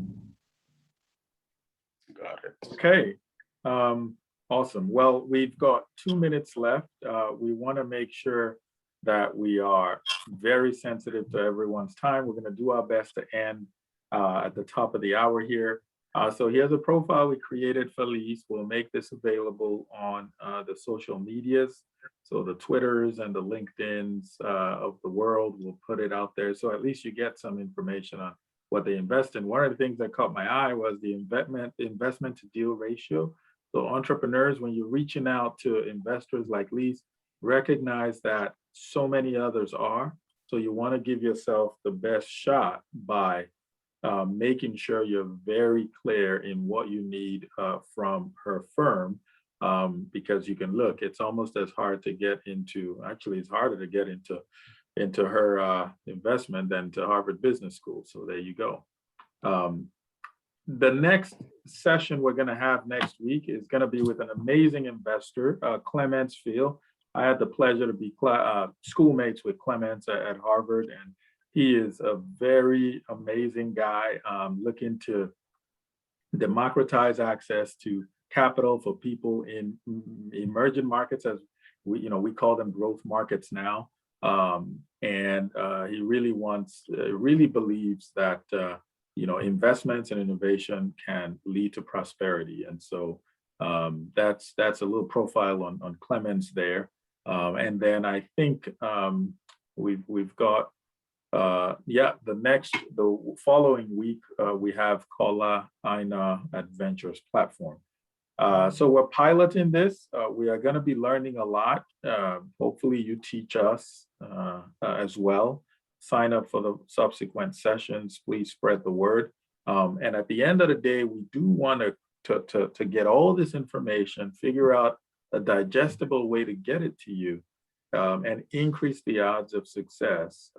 Got it. Okay. Awesome. Well, we've got 2 minutes left. We want to make sure that we are very sensitive to everyone's time. We're going to do our best to end at the top of the hour here. So here's a profile we created for Lise. We'll make this available on the social medias. So the Twitters and the LinkedIns of the world, we'll put it out there. So at least you get some information on what they invest in. One of the things that caught my eye was the investment to deal ratio. So entrepreneurs, when you're reaching out to investors like Lise, recognize that so many others are. So you want to give yourself the best shot by making sure you're very clear in what you need from her firm, because you can look, it's almost as hard to get into, actually it's harder to get into her investment than to Harvard Business School. So there you go. The next session we're going to have next week is going to be with an amazing investor, Clemens Field. I had the pleasure to be schoolmates with Clemens at Harvard, and he is a very amazing guy looking to democratize access to capital for people in emerging markets, as we call them growth markets now. And he really believes that investments and innovation can lead to prosperity. And so that's a little profile on Clemens there. And then I think we've got the following week we have Kola Aina Adventures platform. So we're piloting this. We are going to be learning a lot. Hopefully you teach us as well. Sign up for the subsequent sessions. Please spread the word. And at the end of the day, we do want to get all this information, figure out a digestible way to get it to you, and increase the odds of success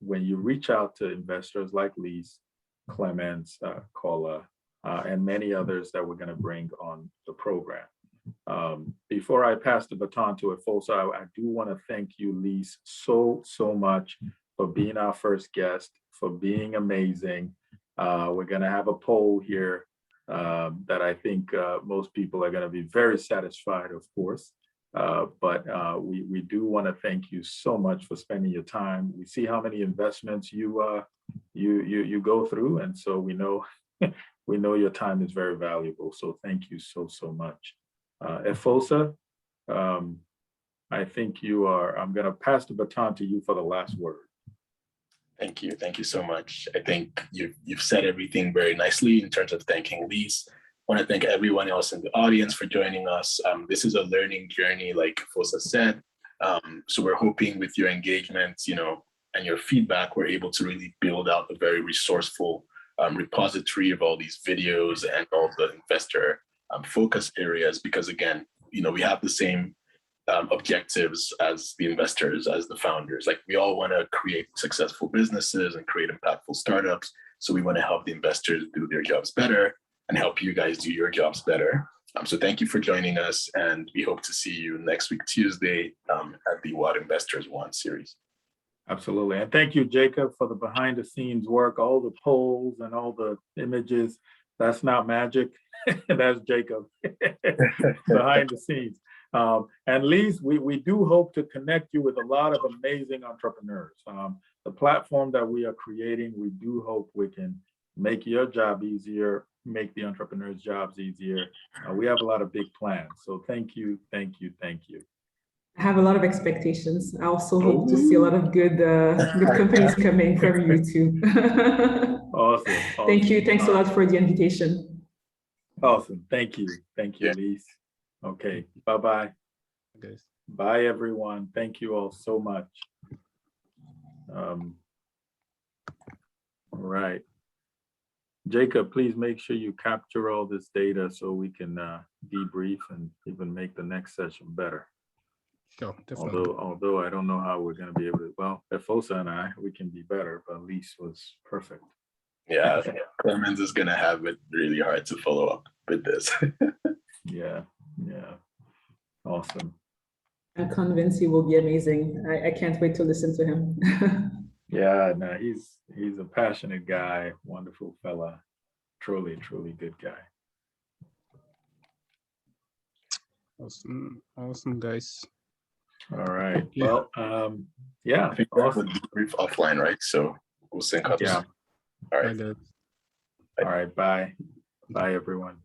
when you reach out to investors like Lise, Clemens, Kola, and many others that we're going to bring on the program. Before I pass the baton to Efosa, I do want to thank you, Lise, so much for being our first guest, for being amazing. We're going to have a poll here that I think most people are going to be very satisfied, of course. But we do want to thank you so much for spending your time. We see how many investments you go through, and so we know your time is very valuable. So thank you so much. Efosa, I think I'm going to pass the baton to you for the last word. Thank you so much. I think you've said everything very nicely in terms of thanking Lise. I want to thank everyone else in the audience for joining us. This is a learning journey, like Fosa said. So we're hoping with your engagement, and your feedback, we're able to really build out a very resourceful repository of all these videos and all the investor focus areas, because again, we have the same objectives as the investors, as the founders. Like, we all want to create successful businesses and create impactful startups. So we want to help the investors do their jobs better and help you guys do your jobs better. So thank you for joining us, and we hope to see you next week, Tuesday, at the What Investors Want series. Absolutely. And thank you, Jacob, for the behind the scenes work, all the polls and all the images. That's not magic. That's Jacob behind the scenes. And Lise, we do hope to connect you with a lot of amazing entrepreneurs. The platform that we are creating, we do hope we can make your job easier, make the entrepreneurs' jobs easier. We have a lot of big plans. So thank you, thank you, thank you. I have a lot of expectations. I also hope to see a lot of good companies coming from YouTube. Awesome. Thank you. Thanks a lot for the invitation. Awesome. Thank you. Thank you, Yeah. Lise. Okay. Bye-bye. Guys. Bye, everyone. Thank you all so much. All right. Jacob, please make sure you capture all this data so we can debrief and even make the next session better. Sure, definitely. Although I don't know how we're going to be able to, well, Efosa and I, we can be better, but Lise was perfect. Yeah, Clemens is gonna have it really hard to follow up with this. Yeah. Awesome. I'm convinced he will be amazing. I can't wait to listen to him. Yeah, no, he's a passionate guy, wonderful fella, truly good guy. Awesome, guys. All right. Yeah. Well, yeah. I think we're Awesome. brief offline, right? So we'll sync up. Yeah. All Bye, right. guys. All right. Bye. Bye, everyone.